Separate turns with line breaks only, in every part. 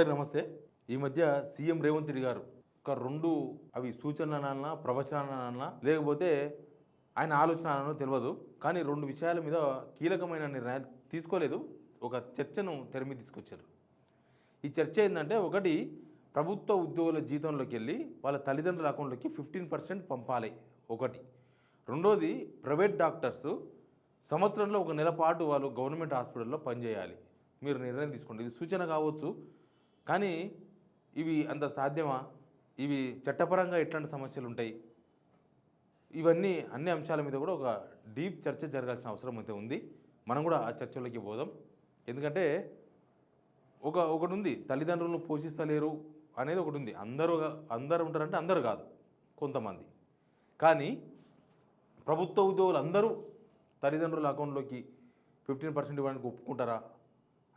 అందరికి నమస్తే. ఈ మధ్య సీఎం రేవంత్ రెడ్డి గారు ఒక రెండు అవి సూచనలన్నా ప్రవచనాలన్నా లేకపోతే ఆయన ఆలోచనలనో తెలియదు, కానీ రెండు విషయాల మీద కీలకమైన నిర్ణయాలు తీసుకోలేదు. ఒక చర్చను తెర మీద తీసుకొచ్చారు. ఈ చర్చ ఏంటంటే, ఒకటి ప్రభుత్వ ఉద్యోగుల జీతంలోకి వెళ్ళి వాళ్ళ తల్లిదండ్రుల అకౌంట్లోకి 15% పంపాలి ఒకటి. రెండోది ప్రైవేట్ డాక్టర్స్ సంవత్సరంలో ఒక నెల పాటు వాళ్ళు గవర్నమెంట్ హాస్పిటల్లో పనిచేయాలి. మీరు నిర్ణయం తీసుకోండి. ఇది సూచన కావచ్చు, కానీ ఇవి అంత సాధ్యమా? ఇవి చట్టపరంగా ఎట్లాంటి సమస్యలు ఉంటాయి? ఇవన్నీ అన్ని అంశాల మీద కూడా ఒక డీప్ చర్చ జరగాల్సిన అవసరం అయితే ఉంది. మనం కూడా ఆ చర్చలోకి పోదాం. ఎందుకంటే ఒకటి ఉంది, తల్లిదండ్రులను పోషిస్తలేరు అనేది ఒకటి ఉంది. అందరూ ఉంటారంటే అందరూ కాదు, కొంతమంది. కానీ ప్రభుత్వ ఉద్యోగులు అందరూ తల్లిదండ్రుల అకౌంట్లోకి 15% ఇవ్వడానికి ఒప్పుకుంటారా?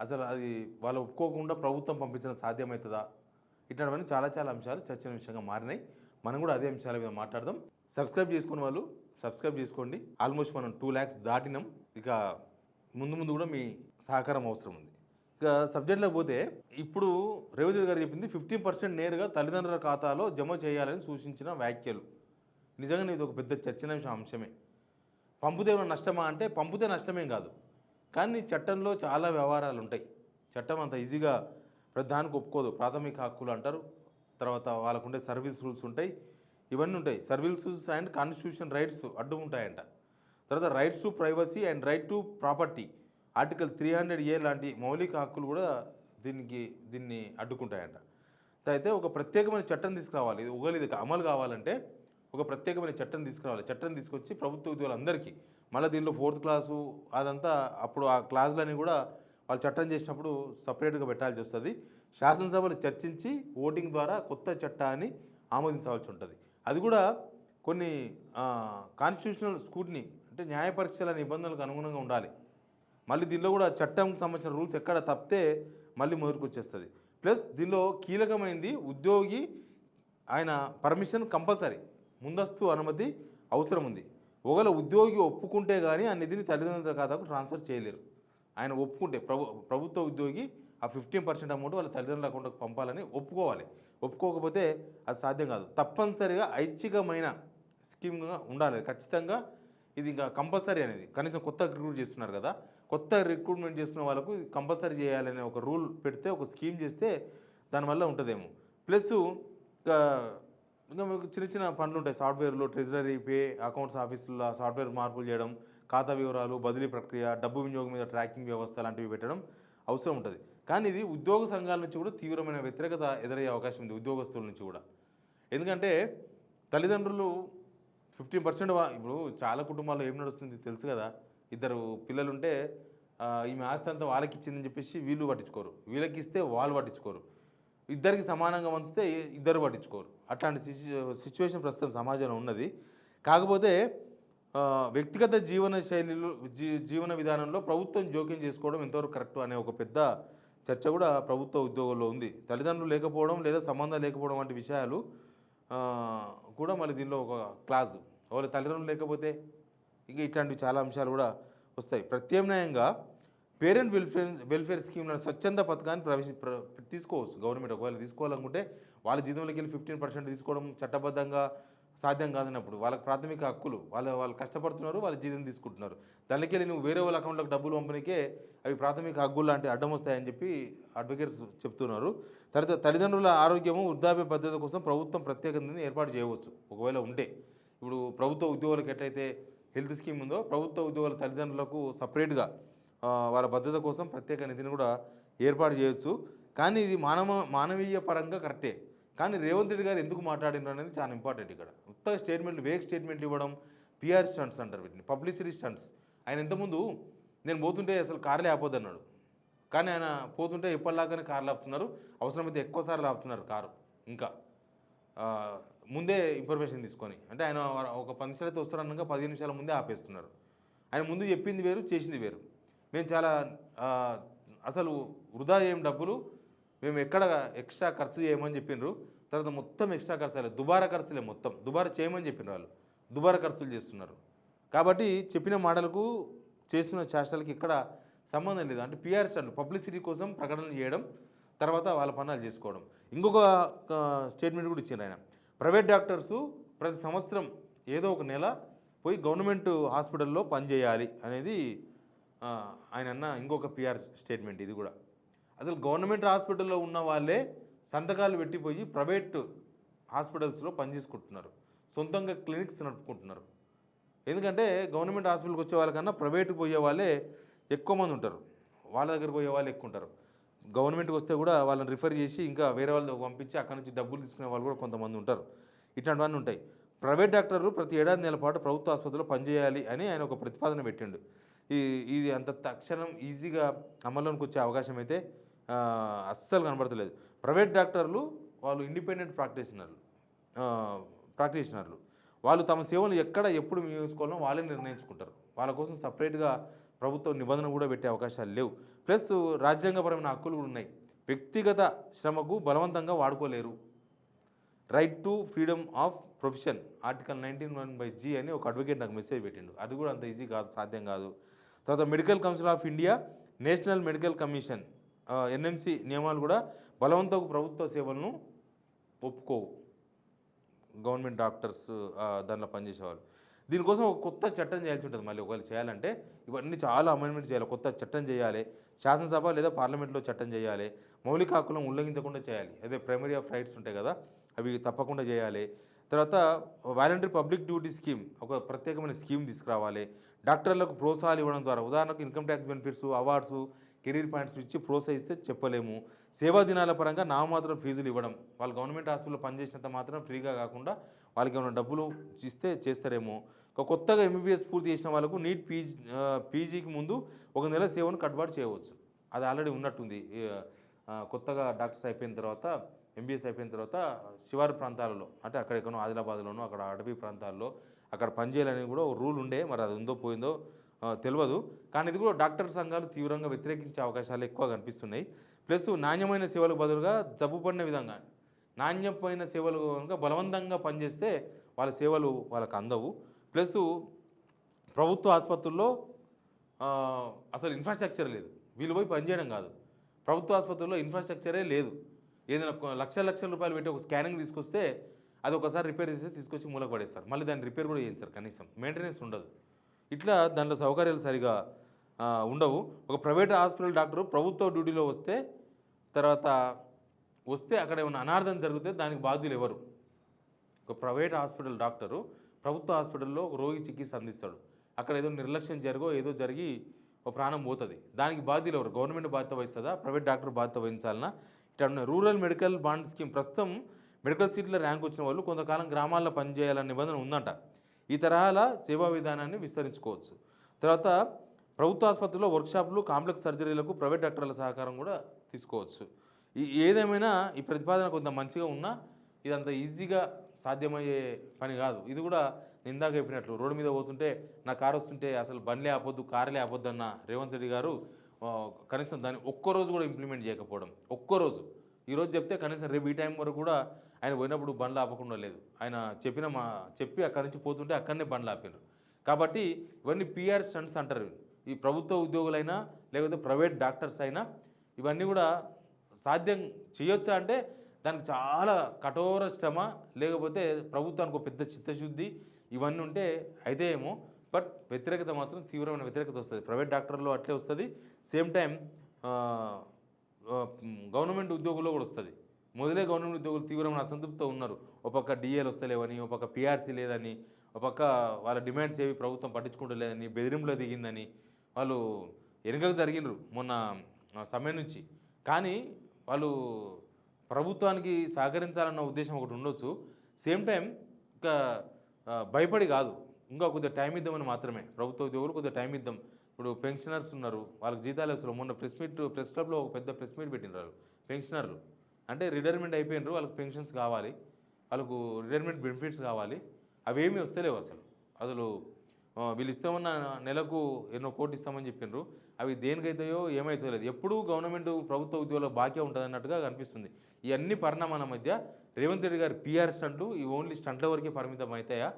అసలు అది వాళ్ళు ఒప్పుకోకుండా ప్రభుత్వం పంపించడం సాధ్యమవుతుందా? ఇట్లాంటివన్నీ చాలా అంశాలు చర్చనీయాంశంగా మారినాయి. మనం కూడా అదే అంశాల మీద మాట్లాడదాం. సబ్స్క్రైబ్ చేసుకున్న వాళ్ళు సబ్స్క్రైబ్ చేసుకోండి. ఆల్మోస్ట్ మనం 2 lakhs దాటినాం. ఇక ముందు కూడా మీ సహకారం అవసరం ఉంది. ఇక సబ్జెక్ట్లోకి పోతే, ఇప్పుడు రేవంత్ రెడ్డి గారు చెప్పింది 15% నేరుగా తల్లిదండ్రుల ఖాతాలో జమ చేయాలని సూచించిన వ్యాఖ్యలు నిజంగా ఇది ఒక పెద్ద చర్చనీయాంశ అంశమే. పంపితే ఏమైనా నష్టమా అంటే, పంపితే నష్టమేం కాదు, కానీ చట్టంలో చాలా వ్యవహారాలు ఉంటాయి. చట్టం అంత ఈజీగా ప్రధానికి ఒప్పుకోదు. ప్రాథమిక హక్కులు అంటారు, తర్వాత వాళ్ళకుండే సర్వీస్ రూల్స్ ఉంటాయి, ఇవన్నీ ఉంటాయి. Service rules and constitution rights అడ్డు ఉంటాయంట. తర్వాత rights to privacy and right to property article 300A లాంటి మౌలిక హక్కులు కూడా దీన్ని అడ్డుకుంటాయంట. అయితే ఒక ప్రత్యేకమైన చట్టం తీసుకురావాలి. ఇది అమలు కావాలంటే ఒక ప్రత్యేకమైన చట్టం తీసుకురావాలి. చట్టం తీసుకొచ్చి ప్రభుత్వ ఉద్యోగులందరికీ, మళ్ళీ దీనిలో 4th క్లాసు అదంతా, అప్పుడు ఆ క్లాసులని కూడా వాళ్ళు చట్టం చేసినప్పుడు సపరేట్గా పెట్టాల్సి వస్తుంది. శాసనసభలు చర్చించి ఓటింగ్ ద్వారా కొత్త చట్టాన్ని ఆమోదించవలసి ఉంటుంది. అది కూడా కొన్ని కాన్స్టిట్యూషనల్ స్క్రూటినీ అంటే న్యాయ పరీక్షల నిబంధనలకు అనుగుణంగా ఉండాలి. మళ్ళీ దీనిలో కూడా చట్టంకి సంబంధించిన రూల్స్ ఎక్కడ తప్పితే మళ్ళీ మొదటికి వచ్చేస్తుంది. ప్లస్ దీనిలో కీలకమైనది, ఉద్యోగి ఆయన పర్మిషన్ కంపల్సరీ, ముందస్తు అనుమతి అవసరం ఉంది. ఒకవేళ ఉద్యోగి ఒప్పుకుంటే కానీ ఆ నిధిని తల్లిదండ్రుల ఖాతాకు ట్రాన్స్ఫర్ చేయలేరు. ఆయన ఒప్పుకుంటే ప్రభుత్వ ఉద్యోగి ఆ 15% అమౌంట్ వాళ్ళ తల్లిదండ్రుల అకౌంట్కి పంపాలని ఒప్పుకోవాలి. ఒప్పుకోకపోతే అది సాధ్యం కాదు. తప్పనిసరిగా ఐచ్ఛికమైన స్కీమ్గా ఉండాలి ఖచ్చితంగా. ఇది ఇంకా కంపల్సరీ అనేది, కనీసం కొత్త రిక్రూట్ చేస్తున్నారు కదా, కొత్త రిక్రూట్మెంట్ చేసుకున్న వాళ్ళకు కంపల్సరీ చేయాలనే ఒక రూల్ పెడితే, ఒక స్కీమ్ చేస్తే దానివల్ల ఉంటుందేమో. ప్లస్ ఇంకా మీకు చిన్న పనులు ఉంటాయి. సాఫ్ట్వేర్లో ట్రెజరీ, పే, అకౌంట్స్ ఆఫీసుల్లో సాఫ్ట్వేర్ మార్పులు చేయడం, ఖాతా వివరాలు, బదిలీ ప్రక్రియ, డబ్బు వినియోగం మీద ట్రాకింగ్ వ్యవస్థ లాంటివి పెట్టడం అవసరం ఉంటుంది. కానీ ఇది ఉద్యోగ సంఘాల నుంచి కూడా తీవ్రమైన వ్యతిరేకత ఎదురయ్యే అవకాశం ఉంది, ఉద్యోగస్తుల నుంచి కూడా. ఎందుకంటే తల్లిదండ్రులు 15%, ఇప్పుడు చాలా కుటుంబాల్లో ఏం నడుస్తుంది తెలుసు కదా, ఇద్దరు పిల్లలు ఉంటే ఈమె ఆస్తి అంతా వాళ్ళకి ఇచ్చిందని చెప్పేసి వీళ్ళు పట్టించుకోరు, వీళ్ళకి ఇస్తే వాళ్ళు పట్టించుకోరు, ఇద్దరికి సమానంగా వంచితే ఇద్దరు పట్టించుకోరు. అట్లాంటి సిచ్యువేషన్ ప్రస్తుతం సమాజంలో ఉన్నది. కాకపోతే వ్యక్తిగత జీవన విధానంలో ప్రభుత్వం జోక్యం చేసుకోవడం ఎంతవరకు కరెక్ట్ అనే ఒక పెద్ద చర్చ కూడా ప్రభుత్వ ఉద్యోగుల్లో ఉంది. తల్లిదండ్రులు లేకపోవడం లేదా సంబంధం లేకపోవడం వంటి విషయాలు కూడా మళ్ళీ దీనిలో ఒక క్లాజ్. వాళ్ళు తల్లిదండ్రులు లేకపోతే ఇంకా ఇట్లాంటివి చాలా అంశాలు కూడా వస్తాయి. ప్రత్యామ్నాయంగా పేరెంట్ వెల్ఫేర్ స్కీమ్ స్వచ్ఛంద పథకాన్ని తీసుకోవచ్చు గవర్నమెంట్. ఒకవేళ తీసుకోవాలనుకుంటే వాళ్ళ జీతంలోకి వెళ్ళి 15% తీసుకోవడం చట్టబద్ధంగా సాధ్యం కాదన్నప్పుడు, వాళ్ళకి ప్రాథమిక హక్కులు, వాళ్ళు కష్టపడుతున్నారు, వాళ్ళ జీతం తీసుకుంటున్నారు, దానికి వెళ్ళి నువ్వు వేరే వాళ్ళ అకౌంట్లోకి డబ్బులు పంపనికే అవి ప్రాథమిక హక్కులు లాంటి అడ్డం వస్తాయని చెప్పి అడ్వకేట్స్ చెప్తున్నారు. తర్వాత తల్లిదండ్రుల ఆరోగ్యము, వృద్ధాప్య భద్రత కోసం ప్రభుత్వం ప్రత్యేక నిధిని ఏర్పాటు చేయవచ్చు ఒకవేళ ఉంటే. ఇప్పుడు ప్రభుత్వ ఉద్యోగులకు ఎట్లయితే హెల్త్ స్కీమ్ ఉందో, ప్రభుత్వ ఉద్యోగుల తల్లిదండ్రులకు సపరేట్గా వాళ్ళ భద్రత కోసం ప్రత్యేక నిధిని కూడా ఏర్పాటు చేయొచ్చు. కానీ ఇది మానవీయ పరంగా కరెక్టే. కానీ రేవంత్ రెడ్డి గారు ఎందుకు మాట్లాడినారు అనేది చాలా ఇంపార్టెంట్. ఇక్కడ ఉత్తర స్టేట్మెంట్లు, వేగ్ స్టేట్మెంట్లు ఇవ్వడం, పిఆర్ స్టంట్స్ అంటారు వీటిని, పబ్లిసిటీ స్టంట్స్. ఆయన ఇంతకుముందు నేను పోతుంటే అసలు కార్లే ఆపోద్దన్నాడు, కానీ ఆయన పోతుంటే ఎప్పటిలాగానే కార్లు ఆపుతున్నారు, అవసరమైతే ఎక్కువసార్లు ఆపుతున్నారు కారు. ఇంకా ముందే ఇన్ఫర్మేషన్ తీసుకొని, అంటే ఆయన ఒక 10 నిమిషాలు అయితే వస్తారనగా 15 నిమిషాల ముందే ఆపేస్తున్నారు. ఆయన ముందు చెప్పింది వేరు, చేసింది వేరు. మేము చాలా అసలు వృధా ఏం డబ్బులు, మేము ఎక్కడ ఎక్స్ట్రా ఖర్చు చేయమని చెప్పిండ్రు. తర్వాత మొత్తం ఎక్స్ట్రా ఖర్చులే, దుబారా ఖర్చులే, మొత్తం దుబారా చేయమని చెప్పిన వాళ్ళు దుబారా ఖర్చులు చేస్తున్నారు. కాబట్టి చెప్పిన మాటలకు చేస్తున్న చేష్టలకి ఇక్కడ సంబంధం లేదు. అంటే పిఆర్ స్టంట్, పబ్లిసిటీ కోసం ప్రకటన చేయడం, తర్వాత వాళ్ళ పనులు చేసుకోవడం. ఇంకొక స్టేట్మెంట్ కూడా ఇచ్చారు ఆయన. ప్రైవేట్ డాక్టర్సు ప్రతి సంవత్సరం ఏదో ఒక నెల పోయి గవర్నమెంట్ హాస్పిటల్లో పనిచేయాలి అనేది ఆయన అన్న ఇంకొక పిఆర్ స్టేట్మెంట్. ఇది కూడా అసలు గవర్నమెంట్ హాస్పిటల్లో ఉన్న వాళ్ళే సంతకాలు పెట్టిపోయి ప్రైవేట్ హాస్పిటల్స్లో పనిచేసుకుంటున్నారు, సొంతంగా క్లినిక్స్ నడుపుకుంటున్నారు. ఎందుకంటే గవర్నమెంట్ హాస్పిటల్కి వచ్చే వాళ్ళకన్నా ప్రైవేట్కి పోయే వాళ్ళే ఎక్కువ మంది ఉంటారు, వాళ్ళ దగ్గర పోయే వాళ్ళు ఎక్కువ ఉంటారు. గవర్నమెంట్కి వస్తే కూడా వాళ్ళని రిఫర్ చేసి ఇంకా వేరే వాళ్ళు పంపించి అక్కడ నుంచి డబ్బులు తీసుకునే వాళ్ళు కూడా కొంతమంది ఉంటారు. ఇట్లాంటివన్నీ ఉంటాయి. ప్రైవేట్ డాక్టర్లు ప్రతి ఏడాది నెల పాటు ప్రభుత్వ ఆసుపత్రిలో పనిచేయాలి అని ఆయన ఒక ప్రతిపాదన పెట్టిండు. ఇది అంత తక్షణం ఈజీగా అమల్లోకి వచ్చే అవకాశం అయితే అస్సలు కనబడతలేదు. ప్రైవేట్ డాక్టర్లు వాళ్ళు ఇండిపెండెంట్ ప్రాక్టీషనర్లు వాళ్ళు తమ సేవలు ఎక్కడ ఎప్పుడు వినియోగించుకోవాలో వాళ్ళే నిర్ణయించుకుంటారు. వాళ్ళ కోసం సపరేట్గా ప్రభుత్వం నిబంధన కూడా పెట్టే అవకాశాలు లేవు. ప్లస్ రాజ్యాంగపరమైన హక్కులు కూడా ఉన్నాయి. వ్యక్తిగత శ్రమకు బలవంతంగా వాడుకోలేరు. Right to freedom of profession article 19(1)(g) అని ఒక అడ్వకేట్ నాకు మెసేజ్ పెట్టిండు. అది కూడా అంత ఈజీ కాదు, సాధ్యం కాదు. తర్వాత medical council of India, national medical commission NMC నియమాలు కూడా బలవంతపు ప్రభుత్వ సేవలను ఒప్పుకోవు గవర్నమెంట్ డాక్టర్స్ దానిలో పనిచేసేవాళ్ళు. దీనికోసం ఒక కొత్త చట్టం చేయాల్సి ఉంటుంది. మళ్ళీ ఒకవేళ చేయాలంటే ఇవన్నీ చాలా అమెండ్మెంట్ చేయాలి, కొత్త చట్టం చేయాలి, శాసనసభ లేదా పార్లమెంట్లో చట్టం చేయాలి, మౌలిక హక్కులను ఉల్లంఘించకుండా చేయాలి. అదే ప్రైమరీ ఆఫ్ రైట్స్ ఉంటాయి కదా, అవి తప్పకుండా చేయాలి. తర్వాత వాలంటరీ పబ్లిక్ డ్యూటీ స్కీమ్, ఒక ప్రత్యేకమైన స్కీమ్ తీసుకురావాలి. డాక్టర్లకు ప్రోత్సాహాలు ఇవ్వడం ద్వారా, ఉదాహరణకు income tax benefits, awards, career points ఇచ్చి ప్రోత్సహిస్తే చెప్పలేము. సేవా దినాల పరంగా నామమాత్రం ఫీజులు ఇవ్వడం, వాళ్ళు గవర్నమెంట్ హాస్పిటల్లో పనిచేసినంత మాత్రం ఫ్రీగా కాకుండా వాళ్ళకి ఏమైనా డబ్బులు ఇస్తే చేస్తారేమో. కొత్తగా MBBS పూర్తి చేసిన వాళ్ళకు నీట్ పీజీకి ముందు 1 నెల సేవను కట్టుబాటు చేయవచ్చు. అది ఆల్రెడీ ఉన్నట్టుంది. కొత్తగా డాక్టర్స్ అయిపోయిన తర్వాత, MBBS అయిపోయిన తర్వాత శివారు ప్రాంతాలలో, అంటే అక్కడెక్కడో ఆదిలాబాద్లోనో అక్కడ అటవీ ప్రాంతాల్లో అక్కడ పనిచేయాలని కూడా ఒక రూల్ ఉండే, మరి అది ఉందో పోయిందో తెలియదు. కానీ ఇది కూడా డాక్టర్ సంఘాలు తీవ్రంగా వ్యతిరేకించే అవకాశాలు ఎక్కువ కనిపిస్తున్నాయి. ప్లస్ నాణ్యమైన సేవలకు బదులుగా జబ్బు పడిన విధంగా నాణ్యమైన సేవలు కనుక బలవంతంగా పనిచేస్తే వాళ్ళ సేవలు వాళ్ళకు అందవు. ప్లస్ ప్రభుత్వ ఆసుపత్రుల్లో అసలు ఇన్ఫ్రాస్ట్రక్చర్ లేదు. వీళ్ళు పోయి పనిచేయడం కాదు, ప్రభుత్వ ఆసుపత్రుల్లో ఇన్ఫ్రాస్ట్రక్చరే లేదు. ఏదైనా లక్షల రూపాయలు పెట్టి ఒక స్కానింగ్ తీసుకొస్తే అది ఒకసారి రిపేర్ చేస్తే తీసుకొచ్చి మూలకు పడేస్తారు, మళ్ళీ దాన్ని రిపేర్ కూడా చేస్తారు, కనీసం మెయింటెనెన్స్ ఉండదు. ఇట్లా దాంట్లో సౌకర్యాలు సరిగా ఉండవు. ఒక ప్రైవేట్ హాస్పిటల్ డాక్టరు ప్రభుత్వ డ్యూటీలో వస్తే అక్కడ ఏమైనా అనార్థం జరిగితే దానికి బాధ్యులు ఎవరు? ఒక ప్రైవేట్ హాస్పిటల్ డాక్టరు ప్రభుత్వ హాస్పిటల్లో ఒక రోగి చికిత్స అందిస్తాడు, అక్కడ ఏదో నిర్లక్ష్యం ఏదో జరిగి ఒక ప్రాణం పోతుంది, దానికి బాధ్యులు ఎవరు? గవర్నమెంట్ బాధ్యత వహిస్తుందా, ప్రైవేట్ డాక్టర్ బాధ్యత వహించాలన్నా? ఇట్లా రూరల్ మెడికల్ బాండ్ స్కీమ్, ప్రస్తుతం మెడికల్ సీట్లో ర్యాంక్ వచ్చిన వాళ్ళు కొంతకాలం గ్రామాల్లో పనిచేయాలనే నిబంధన ఉందంట. ఈ తరహాల సేవా విధానాన్ని విస్తరించుకోవచ్చు. తర్వాత ప్రభుత్వ ఆసుపత్రుల్లో వర్క్షాపులు, కాంప్లెక్స్ సర్జరీలకు ప్రైవేట్ డాక్టర్ల సహకారం కూడా తీసుకోవచ్చు. ఏదేమైనా ఈ ప్రతిపాదన కొంత మంచిగా ఉన్నా ఇదంత ఈజీగా సాధ్యమయ్యే పని కాదు. ఇది కూడా ఇందాక చెప్పినట్లు రోడ్డు మీద పోతుంటే నా కారు వస్తుంటే అసలు బండ్లే ఆపొద్దు, కారులే ఆపొద్దు అన్న రేవంత్ రెడ్డి గారు కనీసం దాన్ని ఒక్కరోజు కూడా ఇంప్లిమెంట్ చేయకపోవడం. ఒక్కరోజు ఈరోజు చెప్తే కనీసం రేపు ఈ టైం వరకు కూడా ఆయన పోయినప్పుడు బండ్లు ఆపకుండా లేదు. ఆయన చెప్పి అక్కడి నుంచి పోతుంటే అక్కడనే బండ్లు ఆపారు. కాబట్టి ఇవన్నీ PR స్టంట్స్ అంటారు. ఈ ప్రభుత్వ ఉద్యోగులైనా లేకపోతే ప్రైవేట్ డాక్టర్స్ అయినా ఇవన్నీ కూడా సాధ్యం చేయొచ్చా అంటే దానికి చాలా కఠోర శ్రమ, లేకపోతే ప్రభుత్వానికి ఒక పెద్ద చిత్తశుద్ధి ఇవన్నీ ఉంటే అయితే ఏమో. బట్ వ్యతిరేకత మాత్రం తీవ్రమైన వ్యతిరేకత వస్తుంది. ప్రైవేట్ డాక్టర్లో అట్లే వస్తుంది, సేమ్ టైం గవర్నమెంట్ ఉద్యోగుల్లో కూడా వస్తుంది. మొదలే గవర్నమెంట్ ఉద్యోగులు తీవ్రమైన అసంతృప్తితో ఉన్నారు. ఒక పక్క DAలు వస్తలేవని, ఒక పక్క PRC లేదని, ఒక పక్క వాళ్ళ డిమాండ్స్ ఏవి ప్రభుత్వం పట్టించుకుంటలేదని, బెదిరింపులో దిగిందని వాళ్ళు వెనుకకు జరిగినారు మొన్న సమయం నుంచి. కానీ వాళ్ళు ప్రభుత్వానికి సహకరించాలన్న ఉద్దేశం ఒకటి ఉండొచ్చు, సేమ్ టైం ఇంకా భయపడి కాదు, ఇంకా కొద్దిగా టైం ఇద్దామని మాత్రమే. ప్రభుత్వ ఉద్యోగులు కొద్దిగా టైం ఇద్దాం. ఇప్పుడు పెన్షనర్స్ ఉన్నారు, వాళ్ళకి జీతాలు వస్తారు. మొన్న ప్రెస్ క్లబ్లో ఒక పెద్ద ప్రెస్ మీట్ పెట్టినారు. పెన్షనర్లు అంటే రిటైర్మెంట్ అయిపోయినారు, వాళ్ళకి పెన్షన్స్ కావాలి, వాళ్ళకు రిటైర్మెంట్ బెనిఫిట్స్ కావాలి, అవేమీ వస్తలేవు అసలు వీళ్ళు ఇస్తామన్న నెలకు ఎన్నో కోట్లు ఇస్తామని చెప్పినారు, అవి దేనికైతాయో ఏమైతే లేదు. ఎప్పుడూ గవర్నమెంట్ ప్రభుత్వ ఉద్యోగులకు బాకీ ఉంటుంది అన్నట్టుగా కనిపిస్తుంది. ఈ అన్ని పరిణామాల మధ్య రేవంత్ రెడ్డి గారి PR స్టంట్లు ఈ ఓన్లీ స్టంట్ల వరకే పరిమితం అవుతాయా,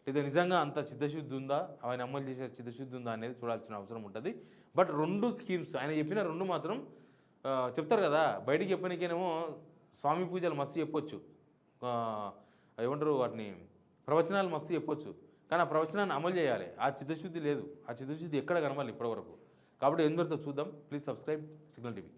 లేదా నిజంగా అంత చిత్తశుద్ధి ఉందా, ఆయన అమలు చేసే చిత్తశుద్ధి ఉందా అనేది చూడాల్సిన అవసరం ఉంటుంది. బట్ 2 స్కీమ్స్ ఆయన చెప్పిన 2 మాత్రం చెప్తారు కదా, బయటికి చెప్పడానికేనేమో స్వామి పూజలు మస్తు చెప్పొచ్చు, ఆ, ఏమంటారు వాటిని, ప్రవచనాలు మస్తు చెప్పొచ్చు. కానీ ఆ ప్రవచనాన్ని అమలు చేయాలి, ఆ చిత్తశుద్ధి లేదు. ఆ చిత్తశుద్ధి ఎక్కడ కనవాలి ఇప్పటివరకు. కాబట్టి ఏం దొరుకుతుందో చూద్దాం. Please subscribe signal TV.